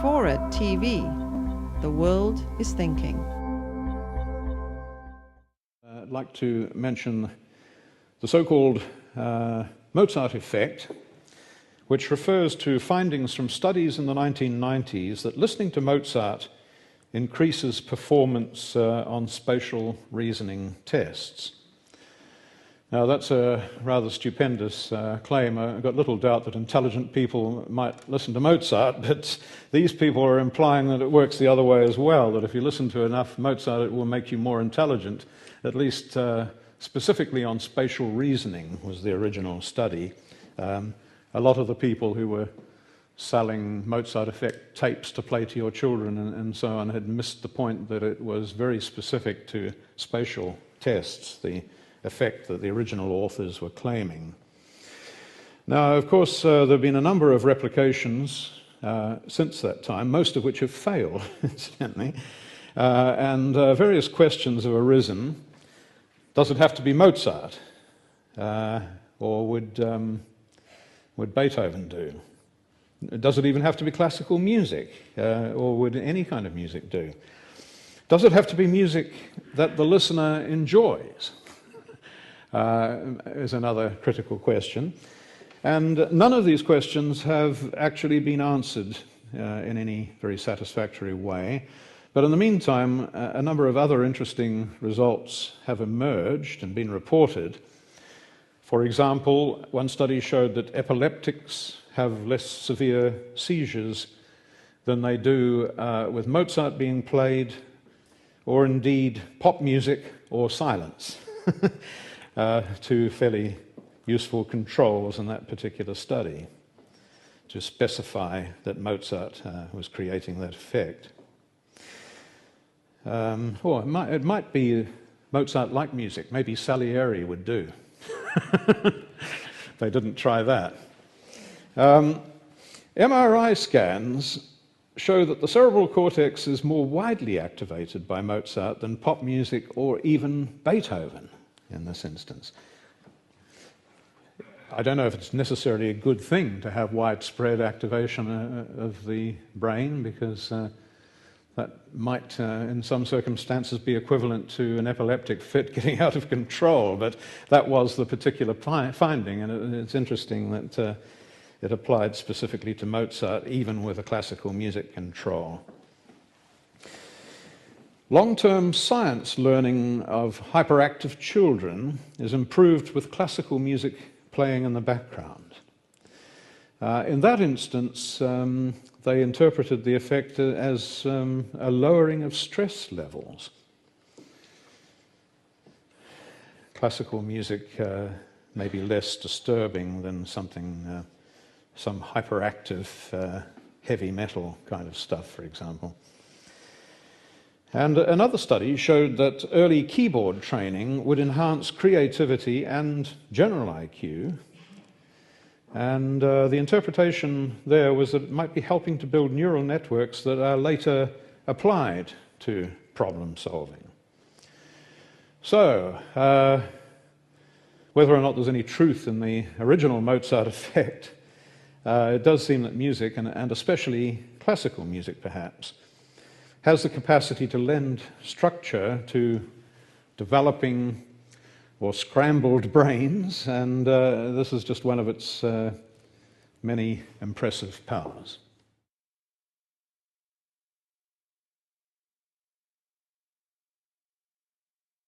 FORA.tv. The world is thinking. I'd like to mention the so-called Mozart Effect, which refers to findings from studies in the 1990s that listening to Mozart increases performance on spatial reasoning tests. Now, that's a rather stupendous claim. I've got little doubt that intelligent people might listen to Mozart, but these people are implying that it works the other way as well, that if you listen to enough Mozart, it will make you more intelligent, at least specifically on spatial reasoning was the original study. A lot of the people who were selling Mozart Effect tapes to play to your children and so on had missed the point that it was very specific to spatial tests, the effect that the original authors were claiming. Now, of course, there have been a number of replications since that time, most of which have failed, incidentally, and various questions have arisen. Does it have to be Mozart, or would Beethoven do? Does it even have to be classical music, or would any kind of music do? Does it have to be music that the listener enjoys? Is another critical question. And none of these questions have actually been answered in any very satisfactory way. But in the meantime, a number of other interesting results have emerged and been reported. For example, one study showed that epileptics have less severe seizures than they do with Mozart being played, or indeed pop music or silence. Two fairly useful controls in that particular study to specify that Mozart was creating that effect. Or it might be Mozart-like music. Maybe Salieri would do. They didn't try that. MRI scans show that the cerebral cortex is more widely activated by Mozart than pop music or even Beethoven in this instance. I don't know if it's necessarily a good thing to have widespread activation of the brain, because that might, in some circumstances, be equivalent to an epileptic fit getting out of control, but that was the particular finding, and it's interesting that it applied specifically to Mozart, even with a classical music control. Long-term science learning of hyperactive children is improved with classical music playing in the background. In that instance, they interpreted the effect as a lowering of stress levels. Classical music may be less disturbing than some hyperactive heavy metal kind of stuff, for example. And another study showed that early keyboard training would enhance creativity and general IQ. And the interpretation there was that it might be helping to build neural networks that are later applied to problem solving. So, whether or not there's any truth in the original Mozart effect, it does seem that music, and especially classical music perhaps, has the capacity to lend structure to developing or scrambled brains, and this is just one of its many impressive powers.